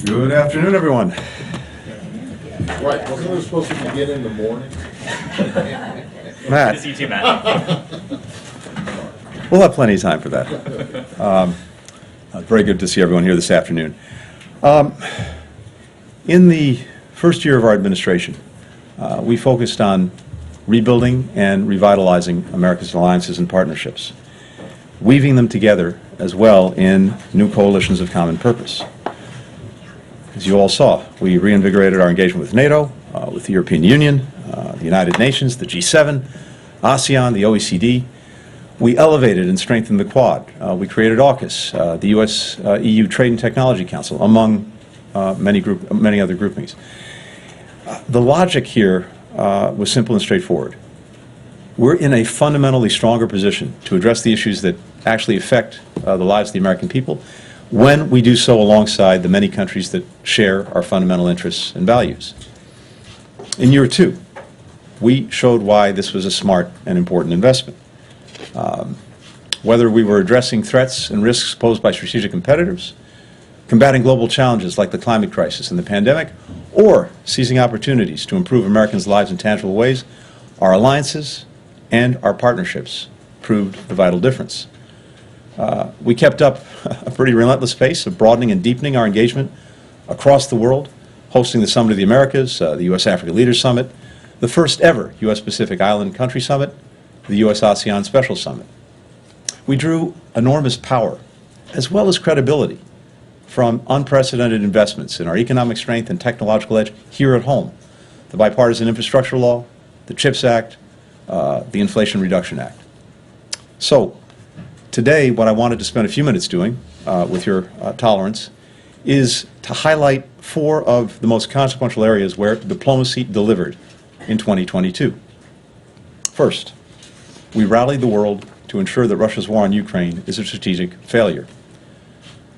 Good afternoon, everyone. Right, wasn't it supposed to begin in the morning? Matt, Good to see you too, Matt. we'll have plenty of time for that. Very good to see everyone here this afternoon. In the first year of our administration, we focused on rebuilding and revitalizing America's alliances and partnerships, weaving them together as well in new coalitions of common purpose. As you all saw, we reinvigorated our engagement with NATO, with the European Union, the United Nations, the G7, ASEAN, the OECD. We elevated and strengthened the Quad. We created AUKUS, the U.S.-EU Trade and Technology Council, among many other groupings. The logic here was simple and straightforward. We're in a fundamentally stronger position to address the issues that actually affect the lives of the American people when we do so alongside the many countries that share our fundamental interests and values. In year two, we showed why this was a smart and important investment. Whether we were addressing threats and risks posed by strategic competitors, combating global challenges like the climate crisis and the pandemic, or seizing opportunities to improve Americans' lives in tangible ways, our alliances and our partnerships proved the vital difference. We kept up a pretty relentless pace of broadening and deepening our engagement across the world, hosting the Summit of the Americas, the U.S.-Africa Leaders Summit, the first ever U.S.-Pacific Island Country Summit, the U.S.-ASEAN Special Summit. We drew enormous power, as well as credibility, from unprecedented investments in our economic strength and technological edge here at home, the Bipartisan Infrastructure Law, the CHIPS Act, the Inflation Reduction Act. So, today, what I wanted to spend a few minutes doing, with your tolerance, is to highlight four of the most consequential areas where diplomacy delivered in 2022. First, we rallied the world to ensure that Russia's war on Ukraine is a strategic failure.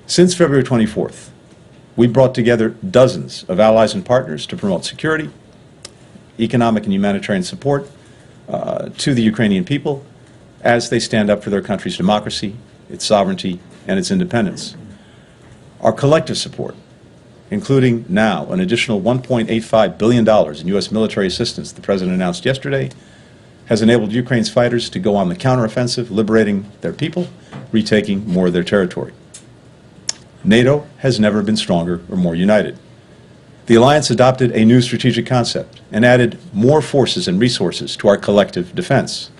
Since February 24th, we brought together dozens of allies and partners to promote security, economic and humanitarian support to the Ukrainian people as they stand up for their country's democracy, its sovereignty, and its independence. Our collective support, including now an additional $1.85 billion in U.S. military assistance the President announced yesterday, has enabled Ukraine's fighters to go on the counteroffensive, liberating their people, retaking more of their territory. NATO has never been stronger or more united. The alliance adopted a new strategic concept and added more forces and resources to our collective defense.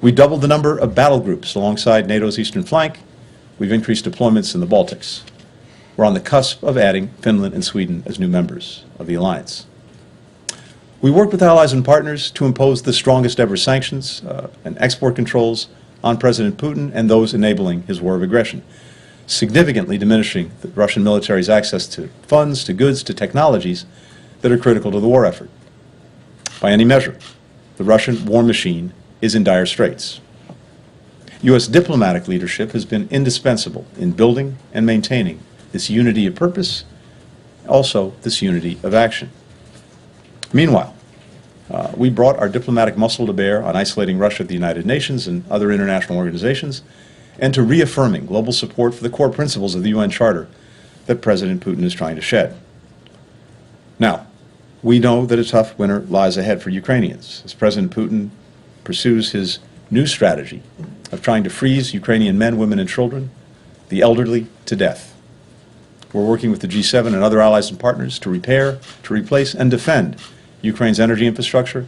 We doubled the number of battle groups alongside NATO's eastern flank. We've increased deployments in the Baltics. We're on the cusp of adding Finland and Sweden as new members of the alliance. We worked with allies and partners to impose the strongest ever sanctions and export controls on President Putin and those enabling his war of aggression, significantly diminishing the Russian military's access to funds, to goods, to technologies that are critical to the war effort. By any measure, the Russian war machine is in dire straits. U.S. diplomatic leadership has been indispensable in building and maintaining this unity of purpose, also this unity of action. Meanwhile, we brought our diplomatic muscle to bear on isolating Russia at the United Nations and other international organizations, and to reaffirming global support for the core principles of the UN Charter that President Putin is trying to shed. Now, we know that a tough winter lies ahead for Ukrainians as President Putin pursues his new strategy of trying to freeze Ukrainian men, women, and children, the elderly, to death. We're working with the G7 and other allies and partners to repair, to replace, and defend Ukraine's energy infrastructure,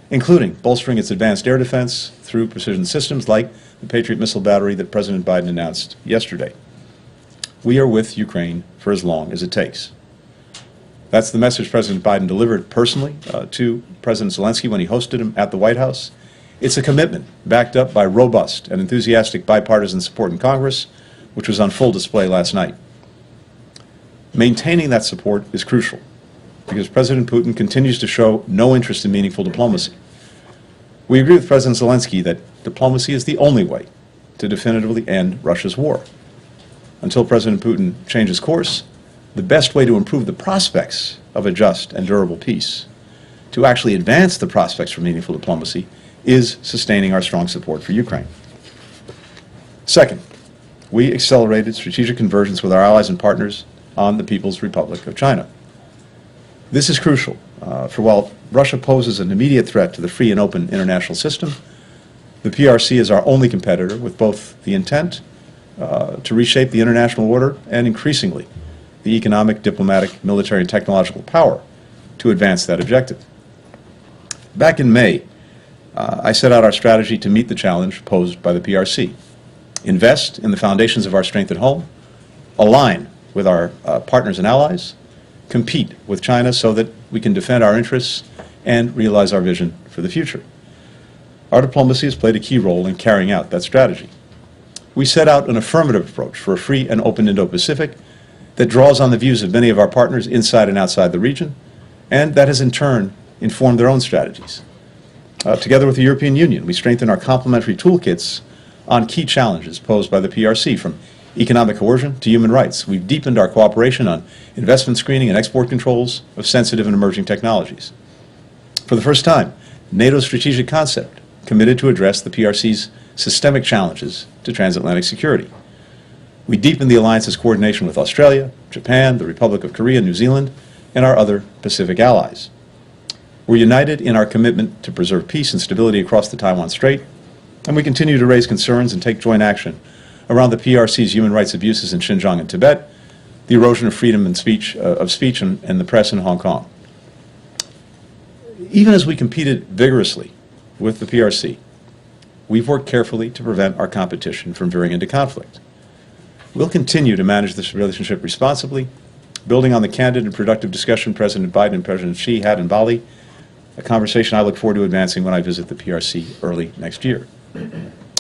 including bolstering its advanced air defense through precision systems like the Patriot missile battery that President Biden announced yesterday. We are with Ukraine for as long as it takes. That's the message President Biden delivered personally to President Zelensky when he hosted him at the White House. It's a commitment backed up by robust and enthusiastic bipartisan support in Congress, which was on full display last night. Maintaining that support is crucial because President Putin continues to show no interest in meaningful diplomacy. We agree with President Zelensky that diplomacy is the only way to definitively end Russia's war. Until President Putin changes course, the best way to improve the prospects of a just and durable peace, to actually advance the prospects for meaningful diplomacy, is sustaining our strong support for Ukraine. Second, we accelerated strategic convergence with our allies and partners on the People's Republic of China. This is crucial, for while Russia poses an immediate threat to the free and open international system, the PRC is our only competitor with both the intent to reshape the international order and, increasingly, the economic, diplomatic, military, and technological power to advance that objective. Back in May, I set out our strategy to meet the challenge posed by the PRC. Invest in the foundations of our strength at home, align with our partners and allies, compete with China so that we can defend our interests and realize our vision for the future. Our diplomacy has played a key role in carrying out that strategy. We set out an affirmative approach for a free and open Indo-Pacific that draws on the views of many of our partners inside and outside the region, and that has in turn informed their own strategies. Together with the European Union, we strengthen our complementary toolkits on key challenges posed by the PRC, from economic coercion to human rights. We've deepened our cooperation on investment screening and export controls of sensitive and emerging technologies. For the first time, NATO's strategic concept committed to address the PRC's systemic challenges to transatlantic security. We deepened the alliance's coordination with Australia, Japan, the Republic of Korea, New Zealand, and our other Pacific allies. We're united in our commitment to preserve peace and stability across the Taiwan Strait, and we continue to raise concerns and take joint action around the PRC's human rights abuses in Xinjiang and Tibet, the erosion of freedom of speech and the press in Hong Kong. Even as we competed vigorously with the PRC, we've worked carefully to prevent our competition from veering into conflict. We'll continue to manage this relationship responsibly, building on the candid and productive discussion President Biden and President Xi had in Bali, a conversation I look forward to advancing when I visit the PRC early next year.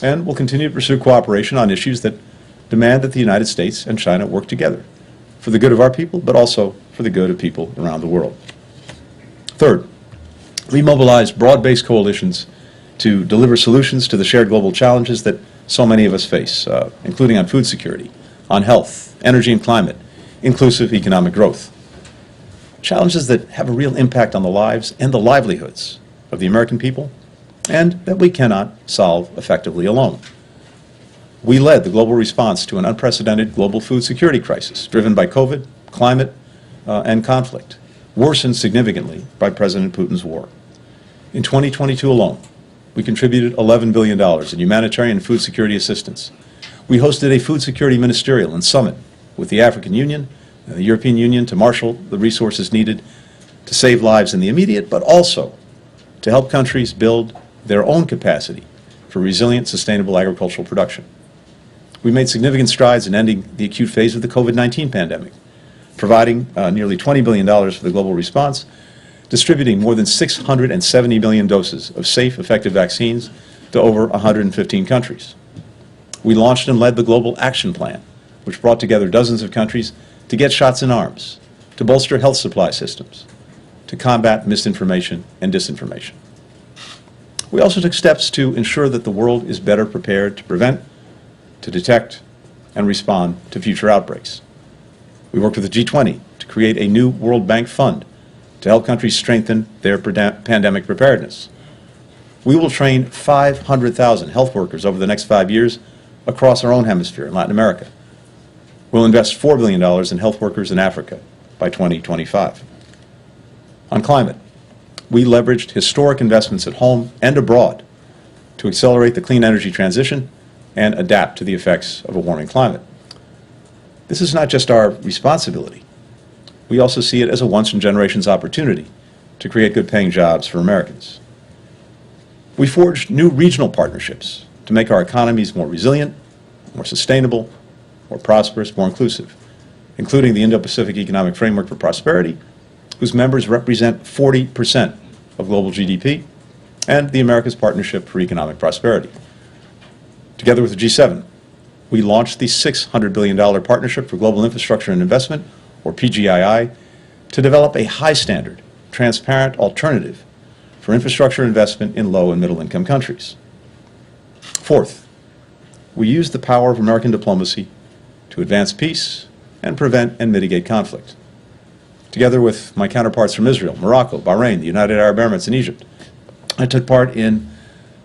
And we'll continue to pursue cooperation on issues that demand that the United States and China work together for the good of our people, but also for the good of people around the world. Third, we mobilized broad-based coalitions to deliver solutions to the shared global challenges that so many of us face, including on food security, on health, energy and climate, inclusive economic growth. Challenges that have a real impact on the lives and the livelihoods of the American people, and that we cannot solve effectively alone. We led the global response to an unprecedented global food security crisis driven by COVID, climate, and conflict, worsened significantly by President Putin's war. In 2022 alone, we contributed $11 billion in humanitarian and food security assistance. We hosted a food security ministerial and summit with the African Union and the European Union to marshal the resources needed to save lives in the immediate, but also to help countries build their own capacity for resilient, sustainable agricultural production. We made significant strides in ending the acute phase of the COVID-19 pandemic, providing nearly $20 billion for the global response, distributing more than 670 million doses of safe, effective vaccines to over 115 countries. We launched and led the Global Action Plan, which brought together dozens of countries to get shots in arms, to bolster health supply systems, to combat misinformation and disinformation. We also took steps to ensure that the world is better prepared to prevent, to detect, and respond to future outbreaks. We worked with the G20 to create a new World Bank fund to help countries strengthen their pandemic preparedness. We will train 500,000 health workers over the next 5 years across our own hemisphere in Latin America. We'll invest $4 billion in health workers in Africa by 2025. On climate, we leveraged historic investments at home and abroad to accelerate the clean energy transition and adapt to the effects of a warming climate. This is not just our responsibility. We also see it as a once-in-generations opportunity to create good-paying jobs for Americans. We forged new regional partnerships to make our economies more resilient, more sustainable, more prosperous, more inclusive, including the Indo-Pacific Economic Framework for Prosperity, whose members represent 40% of global GDP, and the Americas Partnership for Economic Prosperity. Together with the G7, we launched the $600 billion Partnership for Global Infrastructure and Investment, or PGII, to develop a high-standard, transparent alternative for infrastructure investment in low- and middle-income countries. Fourth, we used the power of American diplomacy to advance peace and prevent and mitigate conflict. Together with my counterparts from Israel, Morocco, Bahrain, the United Arab Emirates, and Egypt, I took part in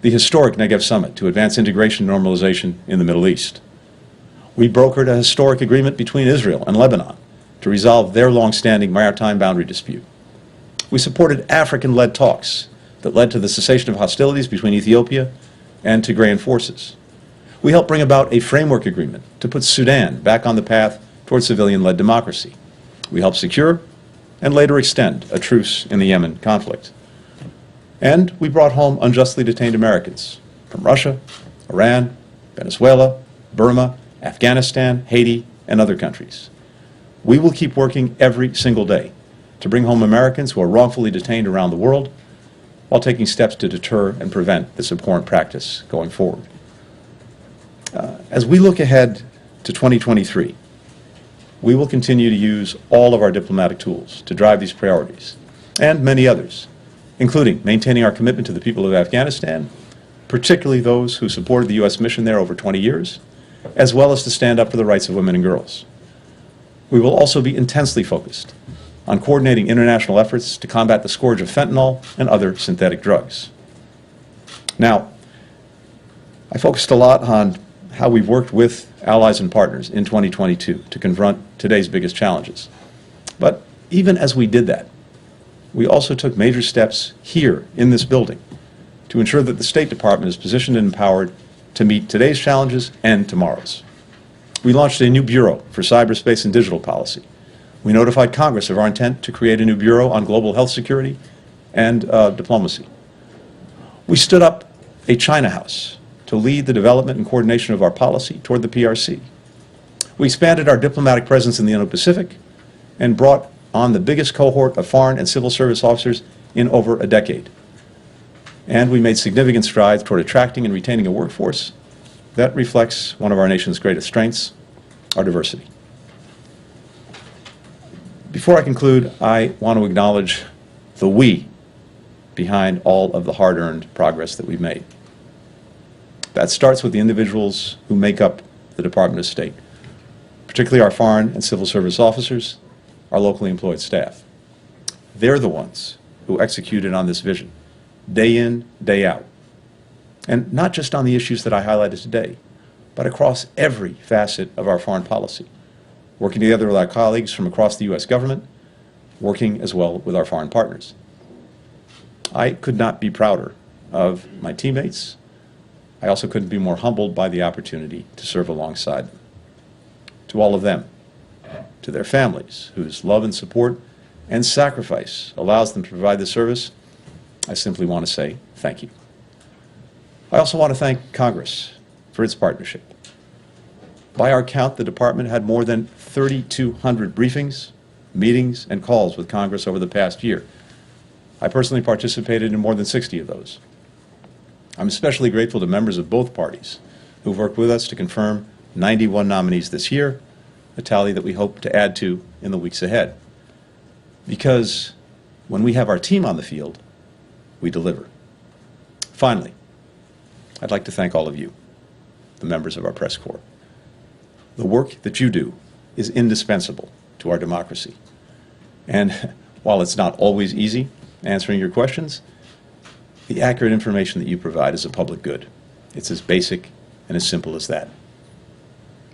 the historic Negev Summit to advance integration and normalization in the Middle East. We brokered a historic agreement between Israel and Lebanon to resolve their long-standing maritime boundary dispute. We supported African-led talks that led to the cessation of hostilities between Ethiopia and Tigrayan forces. We helped bring about a framework agreement to put Sudan back on the path toward civilian-led democracy. We helped secure and later extend a truce in the Yemen conflict. And we brought home unjustly detained Americans from Russia, Iran, Venezuela, Burma, Afghanistan, Haiti, and other countries. We will keep working every single day to bring home Americans who are wrongfully detained around the world while taking steps to deter and prevent this abhorrent practice going forward. As we look ahead to 2023, we will continue to use all of our diplomatic tools to drive these priorities and many others, including maintaining our commitment to the people of Afghanistan, particularly those who supported the U.S. mission there over 20 years, as well as to stand up for the rights of women and girls. We will also be intensely focused on coordinating international efforts to combat the scourge of fentanyl and other synthetic drugs. Now, I focused a lot on how we've worked with allies and partners in 2022 to confront today's biggest challenges. But even as we did that, we also took major steps here in this building to ensure that the State Department is positioned and empowered to meet today's challenges and tomorrow's. We launched a new Bureau for Cyberspace and Digital Policy. We notified Congress of our intent to create a new Bureau on global health security and diplomacy. We stood up a China House to lead the development and coordination of our policy toward the PRC. We expanded our diplomatic presence in the Indo-Pacific and brought on the biggest cohort of foreign and civil service officers in over a decade. And we made significant strides toward attracting and retaining a workforce that reflects one of our nation's greatest strengths, our diversity. Before I conclude, I want to acknowledge the we behind all of the hard-earned progress that we've made. That starts with the individuals who make up the Department of State, particularly our foreign and civil service officers, our locally employed staff. They're the ones who executed on this vision, day in, day out. And not just on the issues that I highlighted today, but across every facet of our foreign policy, working together with our colleagues from across the U.S. government, working as well with our foreign partners. I could not be prouder of my teammates. I also couldn't be more humbled by the opportunity to serve alongside them. To all of them, to their families, whose love and support and sacrifice allows them to provide this service, I simply want to say thank you. I also want to thank Congress for its partnership. By our count, the Department had more than 3,200 briefings, meetings, and calls with Congress over the past year. I personally participated in more than 60 of those. I'm especially grateful to members of both parties who've worked with us to confirm 91 nominees this year, a tally that we hope to add to in the weeks ahead. Because when we have our team on the field, we deliver. Finally, I'd like to thank all of you, the members of our press corps. The work that you do is indispensable to our democracy. And while it's not always easy answering your questions, the accurate information that you provide is a public good. It's as basic and as simple as that.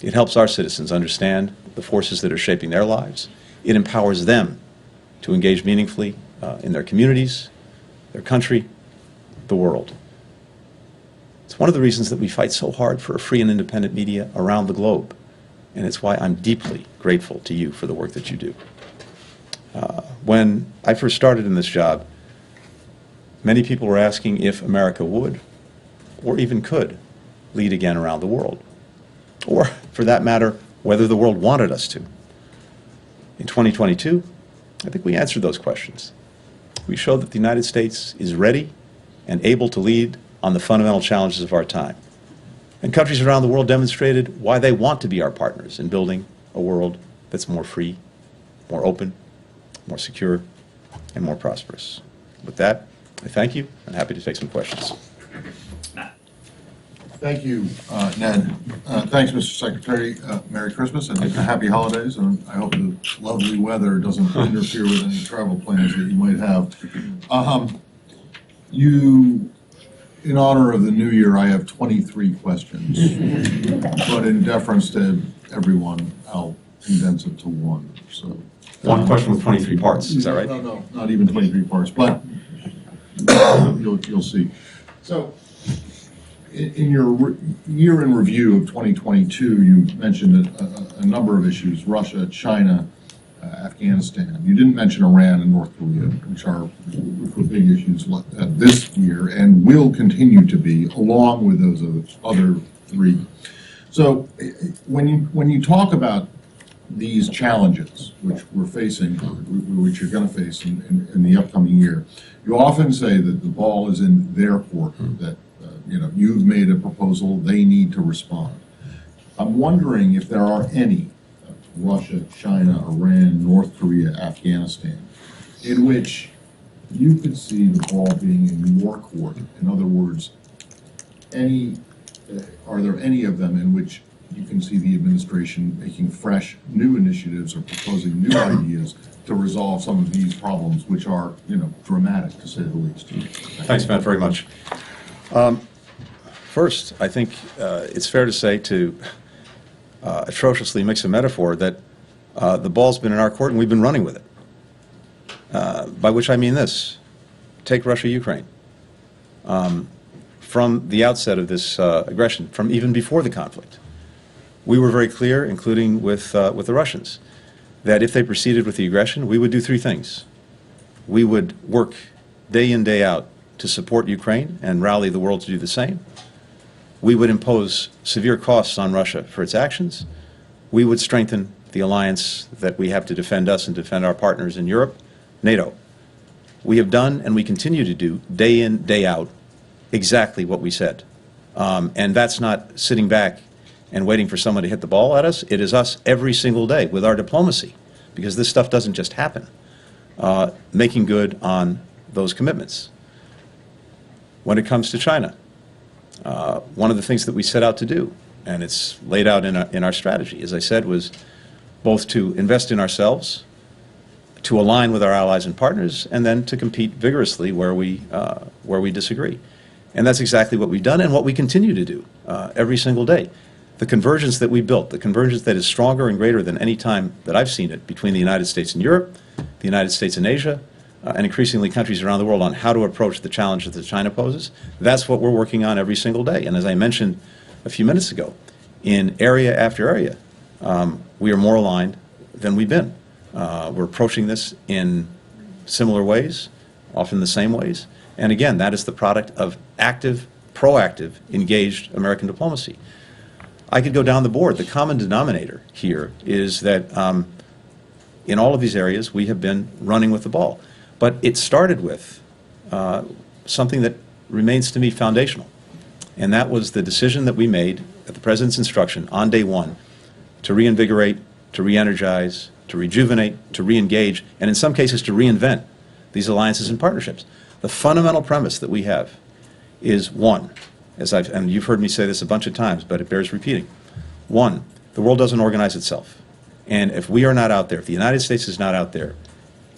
It helps our citizens understand the forces that are shaping their lives. It empowers them to engage meaningfully in their communities, their country, the world. It's one of the reasons that we fight so hard for a free and independent media around the globe. And it's why I'm deeply grateful to you for the work that you do. When I first started in this job, many people were asking if America would, or even could, lead again around the world. Or, for that matter, whether the world wanted us to. In 2022, I think we answered those questions. We showed that the United States is ready and able to lead on the fundamental challenges of our time. And countries around the world demonstrated why they want to be our partners in building a world that's more free, more open, more secure, and more prosperous. With that, I thank you and happy to take some questions. Thank you, Ned. Thanks, Mr. Secretary. Merry Christmas and happy holidays, and I hope the lovely weather doesn't interfere with any travel plans that you might have. In honor of the new year, I have 23 questions, but in deference to everyone, I'll condense it to one, so. One question with 23 parts, is that right? No, not even 23 parts, but you'll see. So, in your year in review of 2022, you mentioned a number of issues: Russia, China, Afghanistan. You didn't mention Iran and North Korea, which were big issues this year and will continue to be, along with those other three. So, when you talk about these challenges, which we're facing, which you're going to face in the upcoming year, you often say that the ball is in their court, that you've made a proposal, they need to respond. I'm wondering if there are any, Russia, China, Iran, North Korea, Afghanistan, in which you could see the ball being in your court. In other words, are there any of them in which you can see the administration making fresh, new initiatives or proposing new ideas to resolve some of these problems, which are, dramatic, to say the least? Thanks, Matt, very much. First, I think it's fair to say, to atrociously mix a metaphor, that the ball's been in our court and we've been running with it. By which I mean this. Take Russia, Ukraine. From the outset of this aggression, from even before the conflict, we were very clear, including with the Russians, that if they proceeded with the aggression, we would do three things. We would work day in, day out to support Ukraine and rally the world to do the same. We would impose severe costs on Russia for its actions. We would strengthen the alliance that we have to defend us and defend our partners in Europe, NATO. We have done, and we continue to do, day in, day out, exactly what we said. And that's not sitting back and waiting for someone to hit the ball at us. It is us every single day with our diplomacy, because this stuff doesn't just happen, making good on those commitments. When it comes to China, one of the things that we set out to do, and it's laid out in our strategy, as I said, was both to invest in ourselves, to align with our allies and partners, and then to compete vigorously where we disagree. And that's exactly what we've done and what we continue to do every single day. The convergence that we built, the convergence that is stronger and greater than any time that I've seen it between the United States and Europe, the United States and Asia, and increasingly countries around the world on how to approach the challenges that China poses, that's what we're working on every single day. And as I mentioned a few minutes ago, in area after area, we are more aligned than we've been. We're approaching this in similar ways, often the same ways. And again, that is the product of active, proactive, engaged American diplomacy. I could go down the board. The common denominator here is that in all of these areas, we have been running with the ball. But it started with something that remains to me foundational, and that was the decision that we made at the President's instruction on day one to reinvigorate, to re-energize, to rejuvenate, to re-engage, and in some cases to reinvent these alliances and partnerships. The fundamental premise that we have is one, and you've heard me say this a bunch of times, but it bears repeating. One, the world doesn't organize itself. And if we are not out there, if the United States is not out there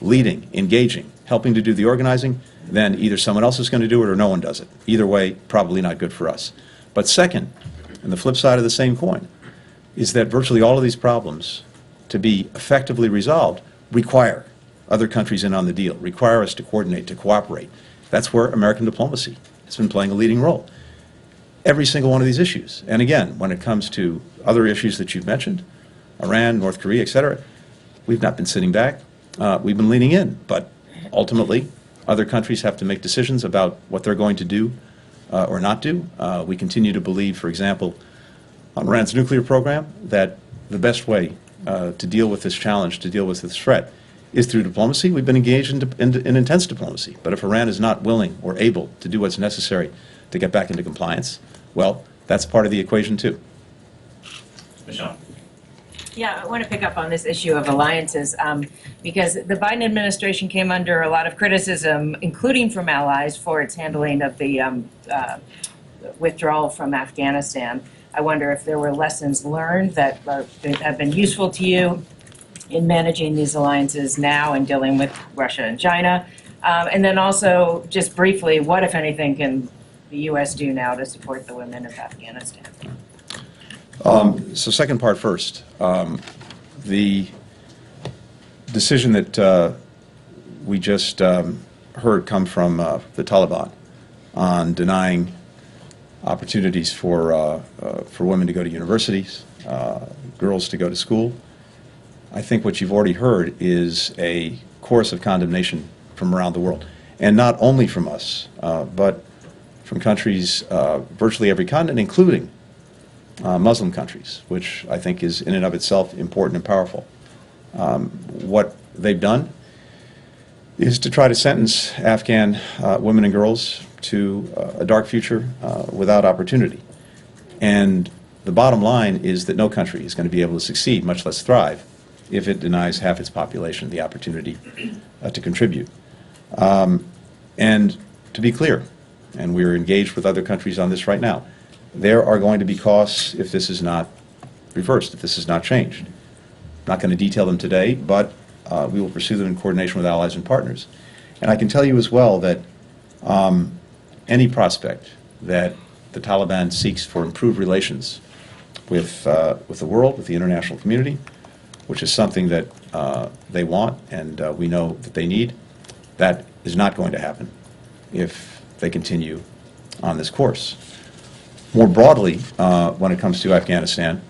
leading, engaging, helping to do the organizing, then either someone else is going to do it or no one does it. Either way, probably not good for us. But second, and the flip side of the same coin, is that virtually all of these problems, to be effectively resolved, require other countries in on the deal, require us to coordinate, to cooperate. That's where American diplomacy has been playing a leading role. Every single one of these issues. And again, when it comes to other issues that you've mentioned, Iran, North Korea, etc., we've not been sitting back. We've been leaning in. But ultimately, other countries have to make decisions about what they're going to do or not do. We continue to believe, for example, on Iran's nuclear program, that the best way to deal with this challenge, to deal with this threat, is through diplomacy. We've been engaged in intense diplomacy. But if Iran is not willing or able to do what's necessary to get back into compliance, well, that's part of the equation too. Michelle. Yeah, I want to pick up on this issue of alliances because the Biden administration came under a lot of criticism, including from allies, for its handling of the withdrawal from Afghanistan. I wonder if there were lessons learned that have been useful to you in managing these alliances now and dealing with Russia and China. And then also, just briefly, what, if anything, can the U.S. do now to support the women of Afghanistan? So second part first. the decision that we just heard come from the Taliban on denying opportunities for women to go to universities, girls to go to school, I think what you've already heard is a chorus of condemnation from around the world. And not only from us, but from countries, virtually every continent, including Muslim countries, which I think is in and of itself important and powerful. What they've done is to try to sentence Afghan women and girls to a dark future without opportunity. And the bottom line is that no country is going to be able to succeed, much less thrive, if it denies half its population the opportunity to contribute. And to be clear, and we're engaged with other countries on this right now, there are going to be costs if this is not reversed, if this is not changed. I'm not going to detail them today, but we will pursue them in coordination with allies and partners. And I can tell you as well that any prospect that the Taliban seeks for improved relations with the world, with the international community, which is something that they want and we know that they need, that is not going to happen if they continue on this course. More broadly, when it comes to Afghanistan,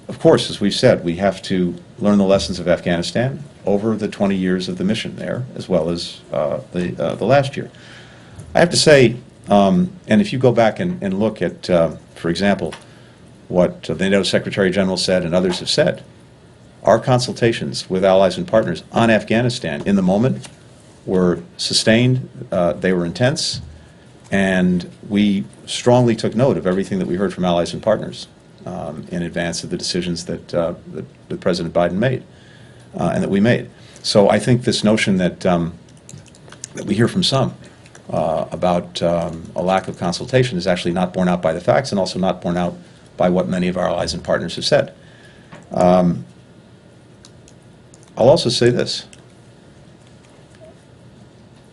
of course, as we've said, we have to learn the lessons of Afghanistan over the 20 years of the mission there, as well as the last year. I have to say, and if you go back and look at, for example, what the NATO Secretary General said and others have said, our consultations with allies and partners on Afghanistan in the moment were sustained, they were intense, and we strongly took note of everything that we heard from allies and partners in advance of the decisions that President Biden made and that we made. So I think this notion that we hear from some about a lack of consultation is actually not borne out by the facts and also not borne out by what many of our allies and partners have said. I'll also say this.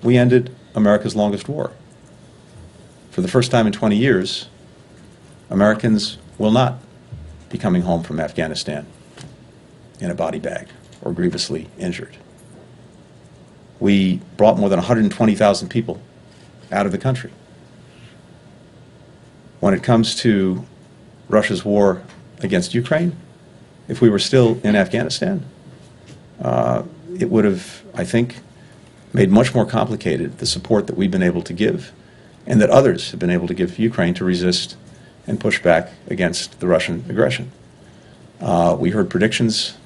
We ended America's longest war. For the first time in 20 years, Americans will not be coming home from Afghanistan in a body bag or grievously injured. We brought more than 120,000 people out of the country. When it comes to Russia's war against Ukraine, if we were still in Afghanistan, it would have, I think, made much more complicated the support that we've been able to give and that others have been able to give Ukraine to resist and push back against the Russian aggression. We heard predictions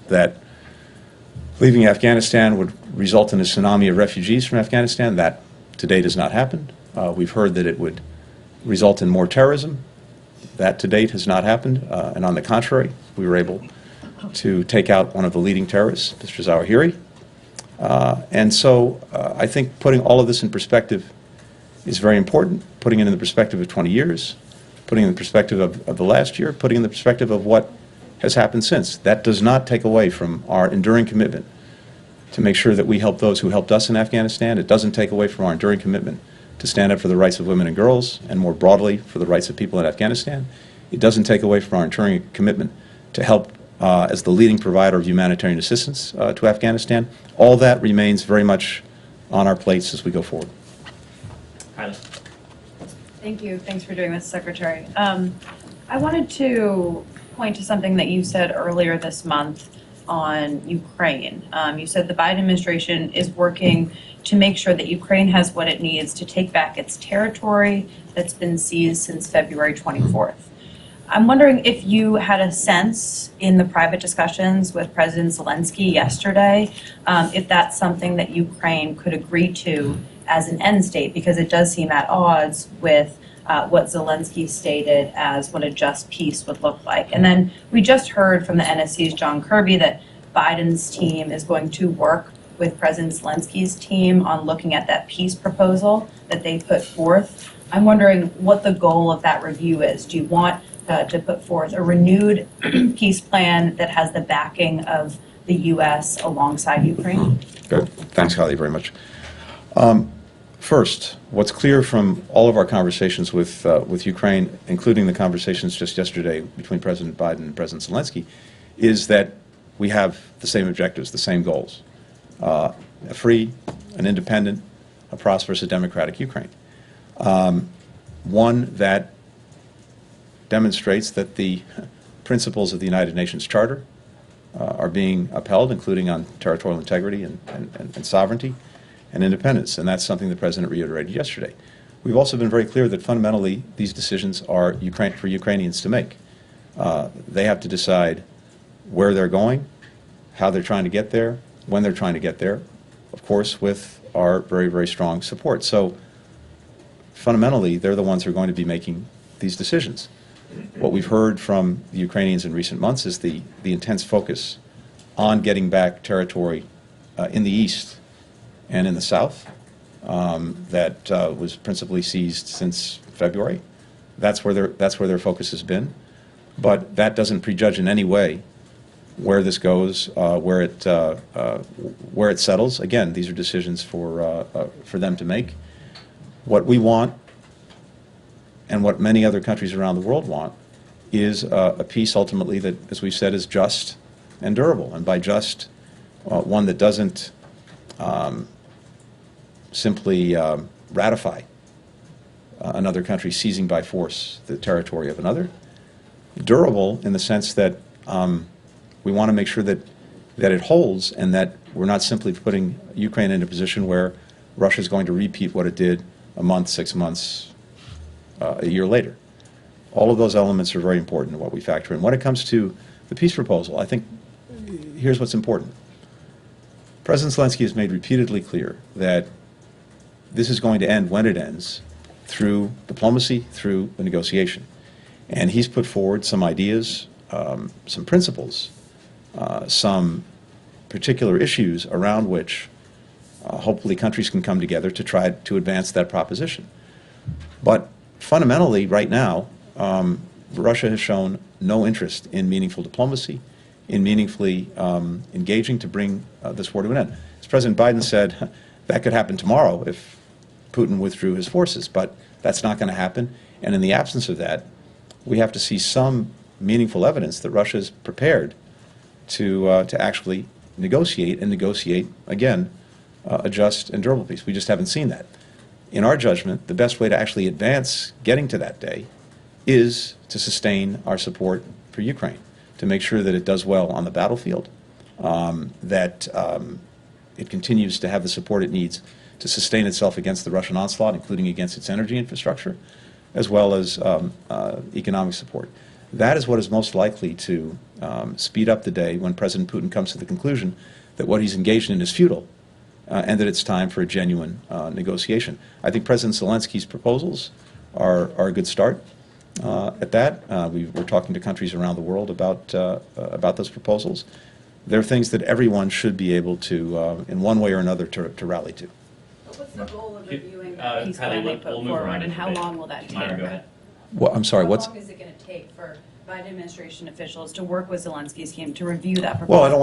that leaving Afghanistan would result in a tsunami of refugees from Afghanistan. That to date has not happened. We've heard that it would result in more terrorism. That to date has not happened. And on the contrary, we were able to take out one of the leading terrorists, Mr. Zawahiri. And so I think putting all of this in perspective is very important, putting it in the perspective of 20 years, putting it in the perspective of the last year, putting it in the perspective of what has happened since. That does not take away from our enduring commitment to make sure that we help those who helped us in Afghanistan. It doesn't take away from our enduring commitment to stand up for the rights of women and girls, and more broadly for the rights of people in Afghanistan. It doesn't take away from our enduring commitment to help as the leading provider of humanitarian assistance to Afghanistan. All that remains very much on our plates as we go forward. Kylie. Thank you. Thanks for doing this, Secretary. I wanted to point to something that you said earlier this month on Ukraine. You said the Biden administration is working to make sure that Ukraine has what it needs to take back its territory that's been seized since February 24th. I'm wondering if you had a sense in the private discussions with President Zelensky yesterday, if that's something that Ukraine could agree to as an end state, because it does seem at odds with what Zelensky stated as what a just peace would look like. And then we just heard from the NSC's John Kirby that Biden's team is going to work with President Zelensky's team on looking at that peace proposal that they put forth. I'm wondering what the goal of that review is. Do you want to put forth a renewed peace plan that has the backing of the U.S. alongside Ukraine? Good. Thanks, Holly, very much. First, what's clear from all of our conversations with Ukraine, including the conversations just yesterday between President Biden and President Zelensky, is that we have the same objectives, the same goals. A free, an independent, a prosperous, a democratic Ukraine. One that demonstrates that the principles of the United Nations Charter are being upheld, including on territorial integrity and sovereignty and independence, and that's something the President reiterated yesterday. We've also been very clear that fundamentally these decisions are for Ukrainians to make. They have to decide where they're going, how they're trying to get there, when they're trying to get there, of course with our very, very strong support. So fundamentally, they're the ones who are going to be making these decisions. What we've heard from the Ukrainians in recent months is the intense focus on getting back territory in the east and in the south that was principally seized since February. That's where their focus has been. But that doesn't prejudge in any way where this goes, where it settles. Again, these are decisions for them to make. What we want, and what many other countries around the world want, is a peace ultimately that, as we've said, is just and durable. And by just, one that doesn't simply ratify another country seizing by force the territory of another. Durable in the sense that we want to make sure that it holds, and that we're not simply putting Ukraine in a position where Russia is going to repeat what it did a month, 6 months, a year later. All of those elements are very important in what we factor in. When it comes to the peace proposal, I think here's what's important. President Zelensky has made repeatedly clear that this is going to end when it ends, through diplomacy, through the negotiation. And he's put forward some ideas, some principles, some particular issues around which hopefully countries can come together to try to advance that proposition. But fundamentally, right now, Russia has shown no interest in meaningful diplomacy, in meaningfully engaging to bring this war to an end. As President Biden said, that could happen tomorrow if Putin withdrew his forces, but that's not going to happen. And in the absence of that, we have to see some meaningful evidence that Russia is prepared to actually negotiate, and negotiate, again, a just and durable peace. We just haven't seen that. In our judgment, the best way to actually advance getting to that day is to sustain our support for Ukraine, to make sure that it does well on the battlefield, that it continues to have the support it needs to sustain itself against the Russian onslaught, including against its energy infrastructure, as well as economic support. That is what is most likely to speed up the day when President Putin comes to the conclusion that what he's engaged in is futile, and that it's time for a genuine negotiation. I think President Zelensky's proposals are a good start at that. We're talking to countries around the world about those proposals. They're things that everyone should be able to, in one way or another, to rally to. What's the goal of reviewing that peace plan they put forward, and how long will that take? Myra, go ahead. Well, I'm sorry, How what's... long is it going to take for Biden administration officials to work with Zelensky's team to review that proposal? Well, I don't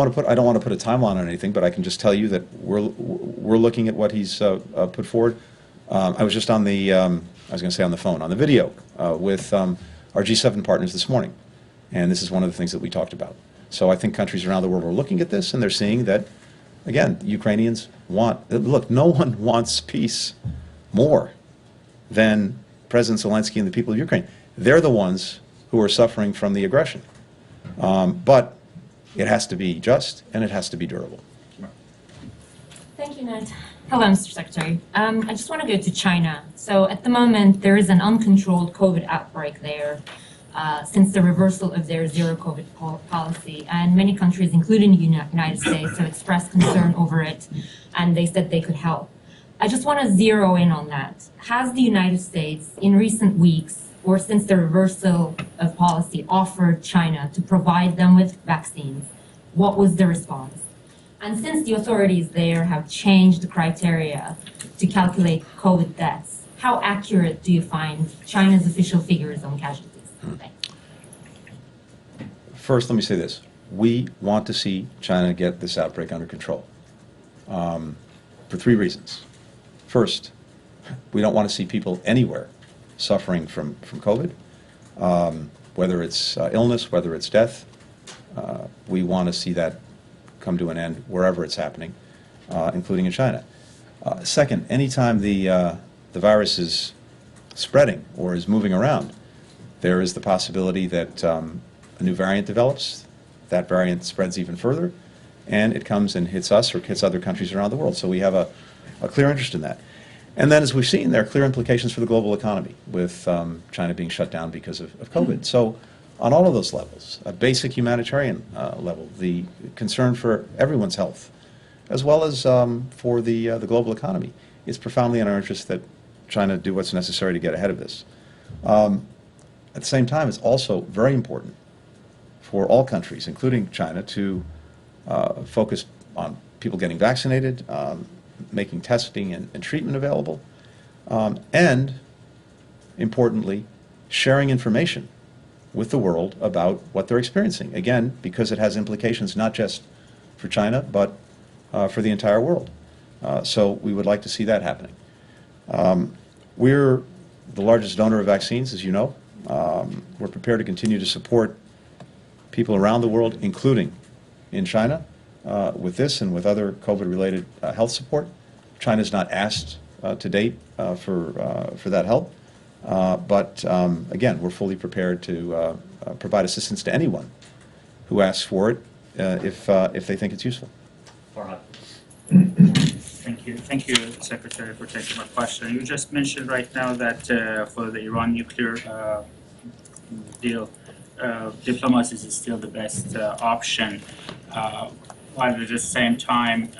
want to put a timeline on anything, but I can just tell you that we're looking at what he's put forward. I was just on the on the video with our G7 partners this morning, and this is one of the things that we talked about. So I think countries around the world are looking at this, and they're seeing that, again, Ukrainians want, look, no one wants peace more than President Zelensky and the people of Ukraine. They're the ones who are suffering from the aggression. But it has to be just, and it has to be durable. Thank you, Ned. Hello, Mr. Secretary. I just want to go to China. So at the moment, there is an uncontrolled COVID outbreak there since the reversal of their zero COVID policy. And many countries, including the United States, have expressed concern over it, and they said they could help. I just want to zero in on that. Has the United States, in recent weeks, or since the reversal of policy, offered China to provide them with vaccines? What was the response? And since the authorities there have changed the criteria to calculate COVID deaths, how accurate do you find China's official figures on casualties? Thanks. First, let me say this. We want to see China get this outbreak under control for 3 reasons. First, we don't want to see people anywhere suffering from COVID, whether it's illness, whether it's death. We want to see that come to an end wherever it's happening, including in China. Second, anytime the virus is spreading or is moving around, there is the possibility that a new variant develops, that variant spreads even further, and it comes and hits us or hits other countries around the world. So we have a clear interest in that. And then, as we've seen, there are clear implications for the global economy, with China being shut down because of COVID. So on all of those levels, a basic humanitarian level, the concern for everyone's health, as well as for the global economy, it's profoundly in our interest that China do what's necessary to get ahead of this. At the same time, it's also very important for all countries, including China, to focus on people getting vaccinated, making testing and treatment available, and, importantly, sharing information with the world about what they're experiencing. Again, because it has implications not just for China, but for the entire world. So we would like to see that happening. We're the largest donor of vaccines, as you know. We're prepared to continue to support people around the world, including in China, with this and with other COVID-related health support. China's not asked to date for that help, but again, we're fully prepared to provide assistance to anyone who asks for it if they think it's useful. Farhad. Thank you, Secretary, for taking my question. You just mentioned right now that for the Iran nuclear deal, diplomacy is still the best option, while at the same time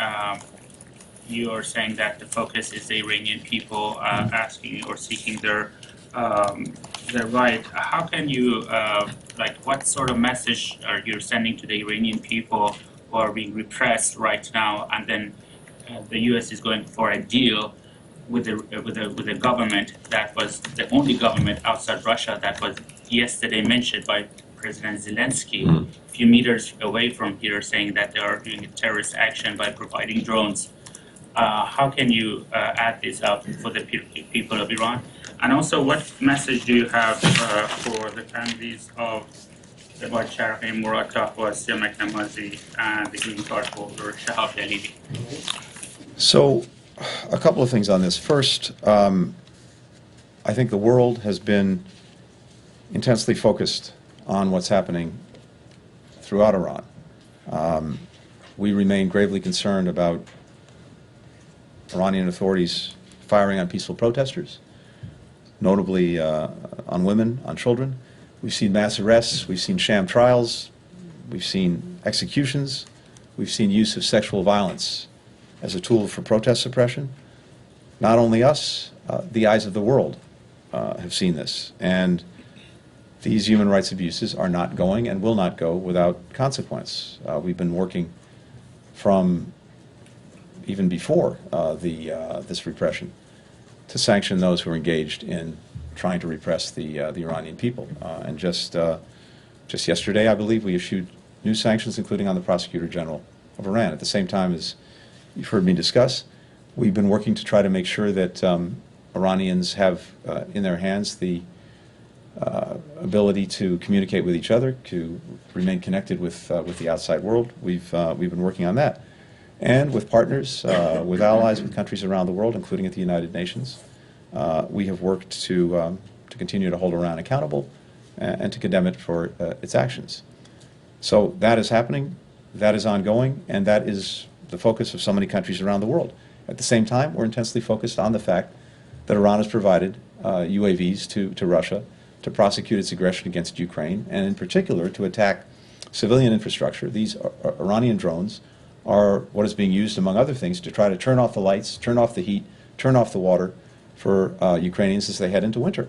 you are saying that the focus is the Iranian people asking or seeking their right. How can you, what sort of message are you sending to the Iranian people who are being repressed right now, and then the U.S. is going for a deal with a government that was the only government outside Russia that was yesterday mentioned by President Zelensky, a few meters away from here, saying that they are doing a terrorist action by providing drones. How can you add this up for the people of Iran? And also, what message do you have for the families of the Bachar Muratov, Wasia Maknamazi, and the green card holder Shahab Dalili? So, a couple of things on this. First, I think the world has been intensely focused on what's happening throughout Iran. We remain gravely concerned about Iranian authorities firing on peaceful protesters, notably on women, on children. We've seen mass arrests, we've seen sham trials, we've seen executions, we've seen use of sexual violence as a tool for protest suppression. Not only us, the eyes of the world have seen this. And these human rights abuses are not going and will not go without consequence. We've been working from even before this repression to sanction those who are engaged in trying to repress the Iranian people. And just yesterday, I believe, we issued new sanctions, including on the Prosecutor General of Iran. At the same time, as you've heard me discuss, we've been working to try to make sure that Iranians have in their hands the ability to communicate with each other, to remain connected with the outside world. We've been working on that. And with partners, with allies, with countries around the world, including at the United Nations, we have worked to continue to hold Iran accountable and to condemn it for its actions. So that is happening, that is ongoing, and that is the focus of so many countries around the world. At the same time, we're intensely focused on the fact that Iran has provided UAVs to Russia to prosecute its aggression against Ukraine, and in particular to attack civilian infrastructure. These Iranian drones are what is being used, among other things, to try to turn off the lights, turn off the heat, turn off the water for Ukrainians as they head into winter.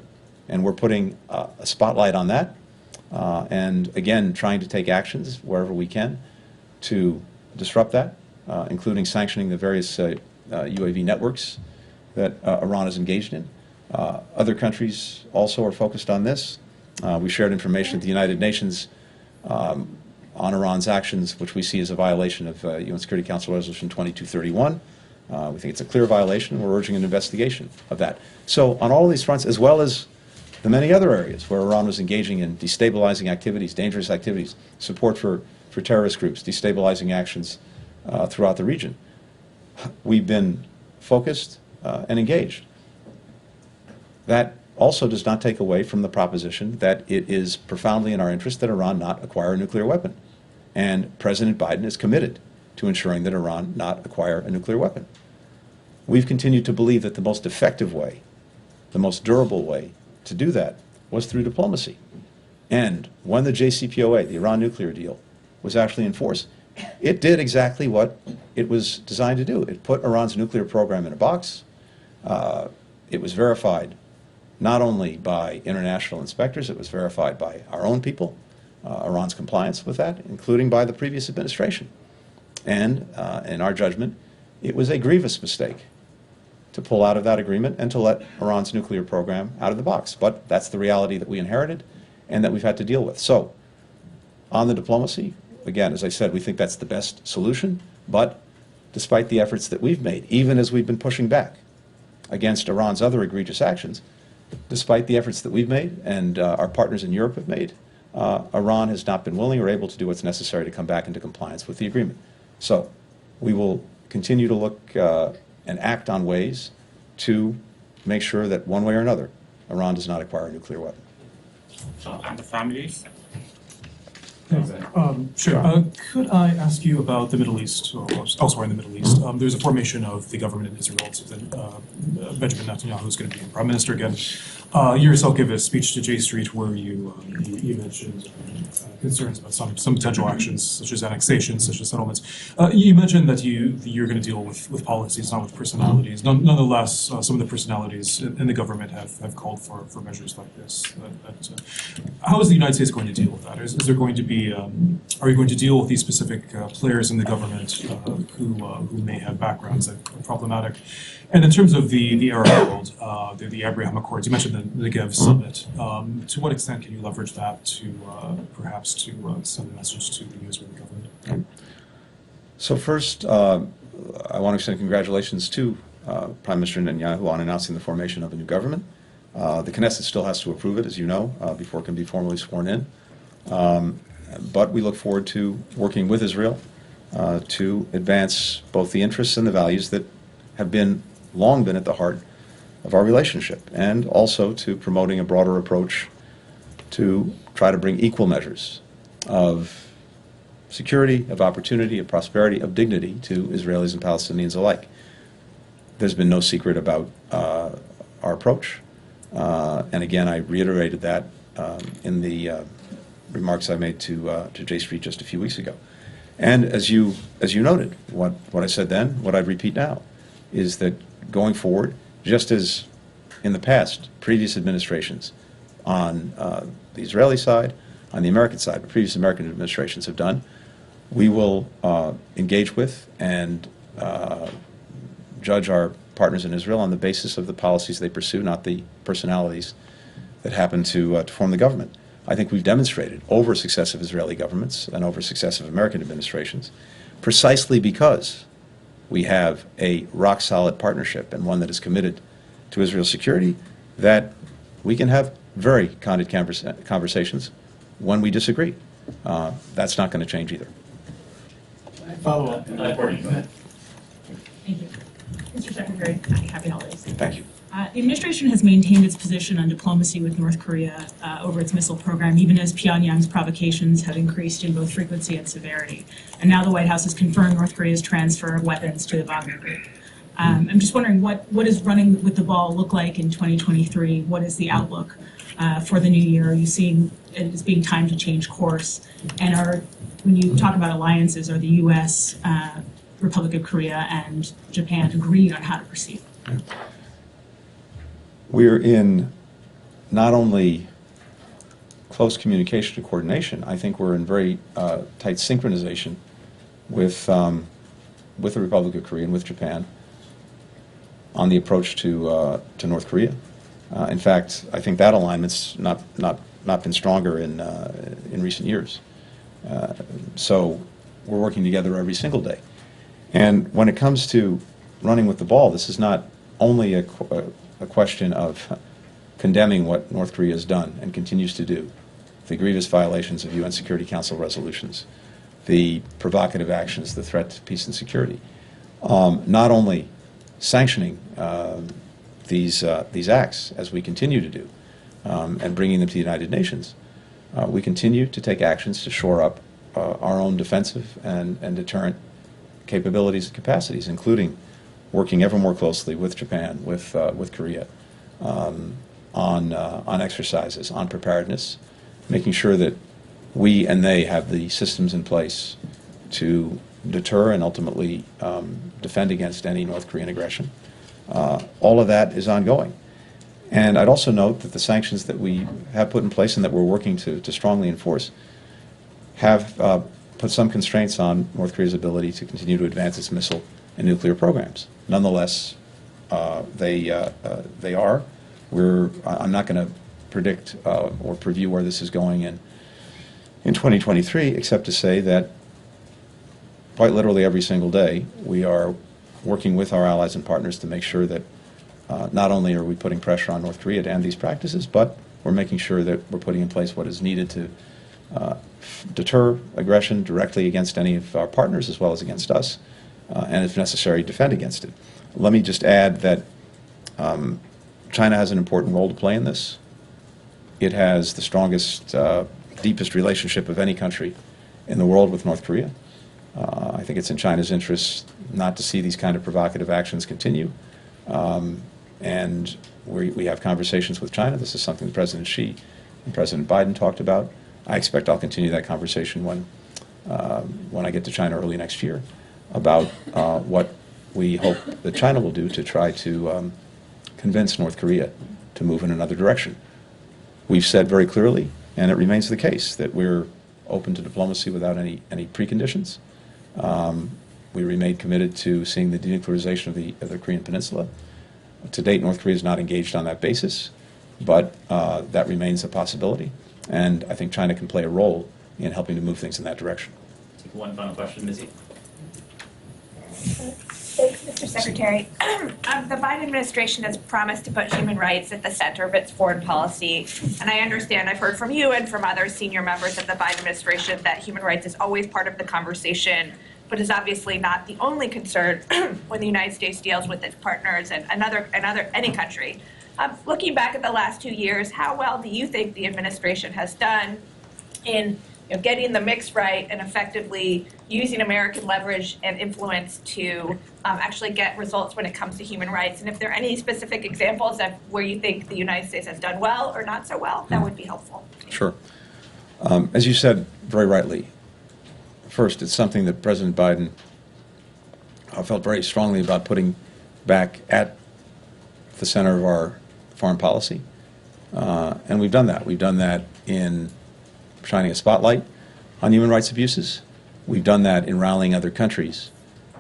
And we're putting a spotlight on that, and again, trying to take actions wherever we can to disrupt that, including sanctioning the various UAV networks that Iran is engaged in. Other countries also are focused on this. We shared information at the United Nations on Iran's actions, which we see as a violation of UN Security Council Resolution 2231. We think it's a clear violation. We're urging an investigation of that. So on all of these fronts, as well as the many other areas where Iran was engaging in destabilizing activities, dangerous activities, support for for terrorist groups, destabilizing actions throughout the region. We've been focused and engaged. That also does not take away from the proposition that it is profoundly in our interest that Iran not acquire a nuclear weapon. And President Biden is committed to ensuring that Iran not acquire a nuclear weapon. We've continued to believe that the most effective way, the most durable way to do that was through diplomacy. And when the JCPOA, the Iran nuclear deal, was actually enforced, it did exactly what it was designed to do. It put Iran's nuclear program in a box. It was verified not only by international inspectors, it was verified by our own people, Iran's compliance with that, including by the previous administration. And in our judgment, it was a grievous mistake to pull out of that agreement and to let Iran's nuclear program out of the box. But that's the reality that we inherited and that we've had to deal with. So, on the diplomacy, again, as I said, we think that's the best solution, but despite the efforts that we've made, even as we've been pushing back against Iran's other egregious actions, despite the efforts that we've made and our partners in Europe have made, Iran has not been willing or able to do what's necessary to come back into compliance with the agreement. So, we will continue to look and act on ways to make sure that one way or another, Iran does not acquire a nuclear weapon. And the families? Sure. Could I ask you about the Middle East, or elsewhere in the Middle East? There's a formation of the government in Israel. So then Benjamin Netanyahu is going to be prime minister again. You yourself gave a speech to J Street where you mentioned concerns about some potential actions, such as annexation, such as settlements. You mentioned that you're going to deal with policies, not with personalities. Nonetheless, some of the personalities in the government have called for measures like this. How is the United States going to deal with that? Is there going to be are you going to deal with these specific players in the government who may have backgrounds that are problematic? And in terms of the Arab world, the Abraham Accords, you mentioned the Negev Summit. To what extent can you leverage that to perhaps to send a message to the Israeli government? So first, I want to extend congratulations to Prime Minister Netanyahu on announcing the formation of a new government. The Knesset still has to approve it, as you know, before it can be formally sworn in. But we look forward to working with Israel to advance both the interests and the values that have long been at the heart of our relationship, and also to promoting a broader approach to try to bring equal measures of security, of opportunity, of prosperity, of dignity to Israelis and Palestinians alike. There's been no secret about our approach, and again, I reiterated that in the remarks I made to J Street just a few weeks ago. And as you noted, what I said then, what I'd repeat now, is that going forward, just as in the past, previous administrations on the Israeli side, on the American side, but previous American administrations have done, we will engage with and judge our partners in Israel on the basis of the policies they pursue, not the personalities that happen to form the government. I think we've demonstrated over successive Israeli governments and over successive American administrations, precisely because we have a rock-solid partnership and one that is committed to Israel's security, that we can have very candid conversations when we disagree. That's not going to change either. Follow up. Courtney, go ahead. Thank you. Mr. Secretary, happy holidays. Thank you. The administration has maintained its position on diplomacy with North Korea over its missile program, even as Pyongyang's provocations have increased in both frequency and severity. And now the White House has confirmed North Korea's transfer of weapons to the Wagner Group. I'm just wondering, what does running with the ball look like in 2023? What is the outlook for the new year? Are you seeing it as being time to change course? And when you talk about alliances, are the U.S., Republic of Korea, and Japan agreed on how to proceed? We're in not only close communication and coordination, I think we're in very tight synchronization with the Republic of Korea and with Japan on the approach to North Korea. In fact, I think that alignment's not been stronger in recent years. So we're working together every single day. And when it comes to running with the ball, this is not only a question of condemning what North Korea has done and continues to do, the grievous violations of UN Security Council resolutions, the provocative actions, the threat to peace and security. Not only sanctioning these acts, as we continue to do, and bringing them to the United Nations, we continue to take actions to shore up our own defensive and deterrent capabilities and capacities, including working ever more closely with Japan, with Korea, on exercises, on preparedness, making sure that we and they have the systems in place to deter and ultimately defend against any North Korean aggression. All of that is ongoing. And I'd also note that the sanctions that we have put in place and that we're working to strongly enforce have put some constraints on North Korea's ability to continue to advance its missile and nuclear programs. Nonetheless, they are. I'm not going to predict or preview where this is going in 2023, except to say that quite literally every single day we are working with our allies and partners to make sure that not only are we putting pressure on North Korea to end these practices, but we're making sure that we're putting in place what is needed to deter aggression directly against any of our partners as well as against us, and if necessary, defend against it. Let me just add that China has an important role to play in this. It has the strongest, deepest relationship of any country in the world with North Korea. I think it's in China's interest not to see these kind of provocative actions continue. And we have conversations with China. This is something President Xi and President Biden talked about. I expect I'll continue that conversation when I get to China early next year about what we hope that China will do to try to convince North Korea to move in another direction. We've said very clearly, and it remains the case, that we're open to diplomacy without any preconditions. We remain committed to seeing the denuclearization of the Korean Peninsula. To date, North Korea is not engaged on that basis, but that remains a possibility, and I think China can play a role in helping to move things in that direction. Take one final question, Missy. Thanks, Mr. Secretary. The Biden administration has promised to put human rights at the center of its foreign policy. And I understand, I've heard from you and from other senior members of the Biden administration that human rights is always part of the conversation, but is obviously not the only concern when the United States deals with its partners and any country. Looking back at the last 2 years, how well do you think the administration has done in getting the mix right and effectively using American leverage and influence to actually get results when it comes to human rights? And if there are any specific examples of where you think the United States has done well or not so well, that would be helpful. Sure. As you said very rightly, first, it's something that President Biden felt very strongly about putting back at the center of our foreign policy. And we've done that. We've done that in shining a spotlight on human rights abuses. We've done that in rallying other countries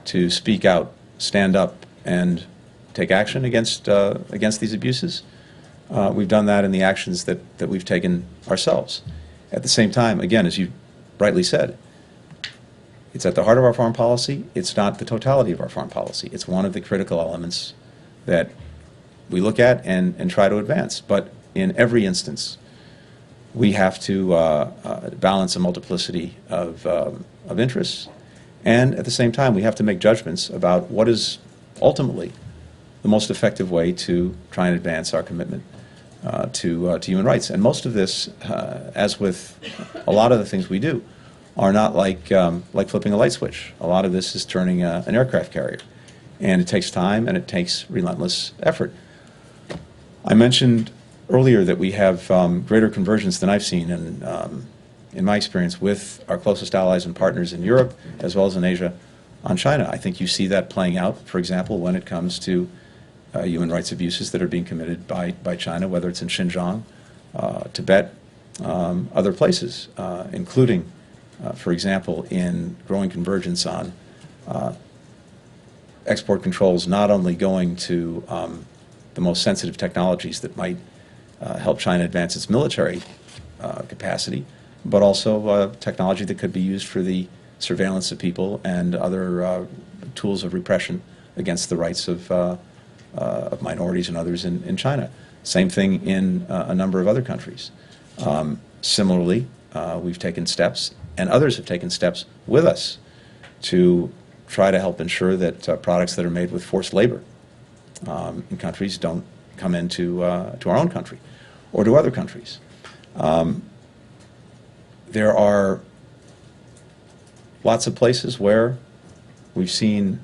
to speak out, stand up, and take action against these abuses. We've done that in the actions that we've taken ourselves. At the same time, again, as you rightly said, it's at the heart of our foreign policy. It's not the totality of our foreign policy. It's one of the critical elements that we look at and try to advance. But in every instance, we have to balance a multiplicity of interests. And at the same time, we have to make judgments about what is ultimately the most effective way to try and advance our commitment to human rights. And most of this, as with a lot of the things we do, are not like flipping a light switch. A lot of this is turning an aircraft carrier. And it takes time and it takes relentless effort. I mentioned earlier that we have greater convergence than I've seen in my experience with our closest allies and partners in Europe as well as in Asia on China. I think you see that playing out, for example, when it comes to human rights abuses that are being committed by China, whether it's in Xinjiang, Tibet, other places, including, for example, in growing convergence on export controls not only going to the most sensitive technologies that might help China advance its military capacity, but also technology that could be used for the surveillance of people and other tools of repression against the rights of minorities and others in China. Same thing in a number of other countries. Similarly, we've taken steps and others have taken steps with us to try to help ensure that products that are made with forced labor in countries don't come into to our own country or to other countries. There are lots of places where we've seen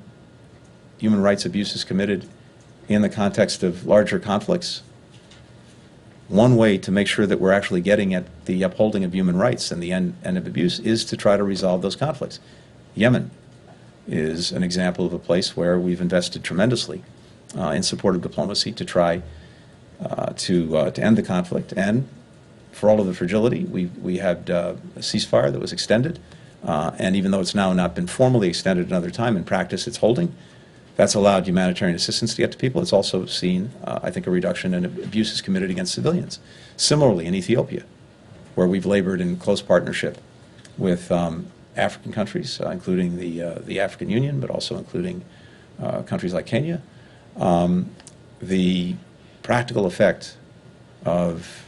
human rights abuses committed in the context of larger conflicts. One way to make sure that we're actually getting at the upholding of human rights and the end of abuse is to try to resolve those conflicts. Yemen is an example of a place where we've invested tremendously in support of diplomacy to try to end the conflict. And for all of the fragility, we had a ceasefire that was extended. And even though it's now not been formally extended another time, in practice it's holding. That's allowed humanitarian assistance to get to people. It's also seen, I think, a reduction in abuses committed against civilians. Similarly, in Ethiopia, where we've labored in close partnership with African countries, including the African Union, but also including countries like Kenya, the practical effect of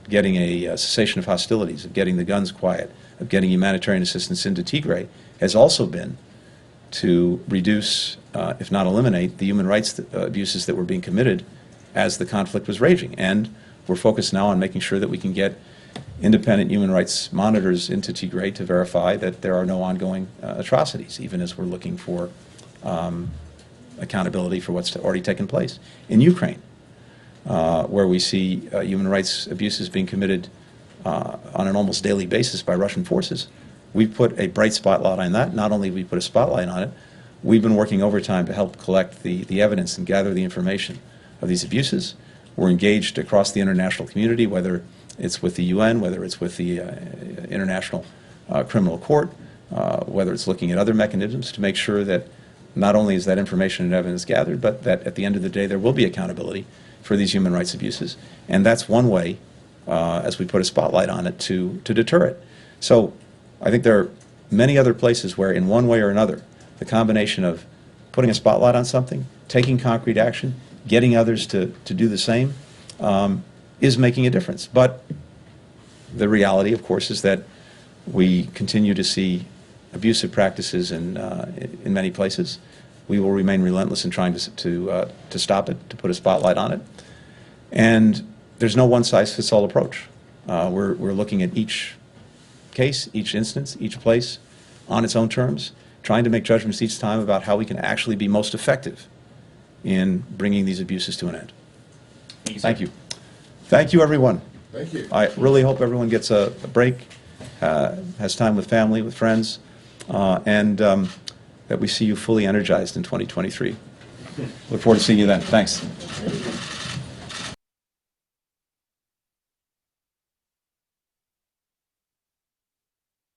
getting a cessation of hostilities, of getting the guns quiet, of getting humanitarian assistance into Tigray has also been to reduce, if not eliminate, the human rights abuses that were being committed as the conflict was raging. And we're focused now on making sure that we can get independent human rights monitors into Tigray to verify that there are no ongoing atrocities, even as we're looking for accountability for what's already taken place. In Ukraine, where we see human rights abuses being committed on an almost daily basis by Russian forces, we've put a bright spotlight on that. Not only have we put a spotlight on it, we've been working overtime to help collect the evidence and gather the information of these abuses. We're engaged across the international community, whether it's with the UN, whether it's with the International Criminal Court, whether it's looking at other mechanisms to make sure that not only is that information and evidence gathered, but that at the end of the day there will be accountability for these human rights abuses. And that's one way, as we put a spotlight on it, to deter it. So I think there are many other places where, in one way or another, the combination of putting a spotlight on something, taking concrete action, getting others to do the same, is making a difference. But the reality, of course, is that we continue to see abusive practices in many places. We will remain relentless in trying to stop it, to put a spotlight on it. And there's no one-size-fits-all approach. We're looking at each case, each instance, each place on its own terms, trying to make judgments each time about how we can actually be most effective in bringing these abuses to an end. Thank you. Thank you, everyone. Thank you. I really hope everyone gets a break, has time with family, with friends, and that we see you fully energized in 2023. Look forward to seeing you then. Thanks.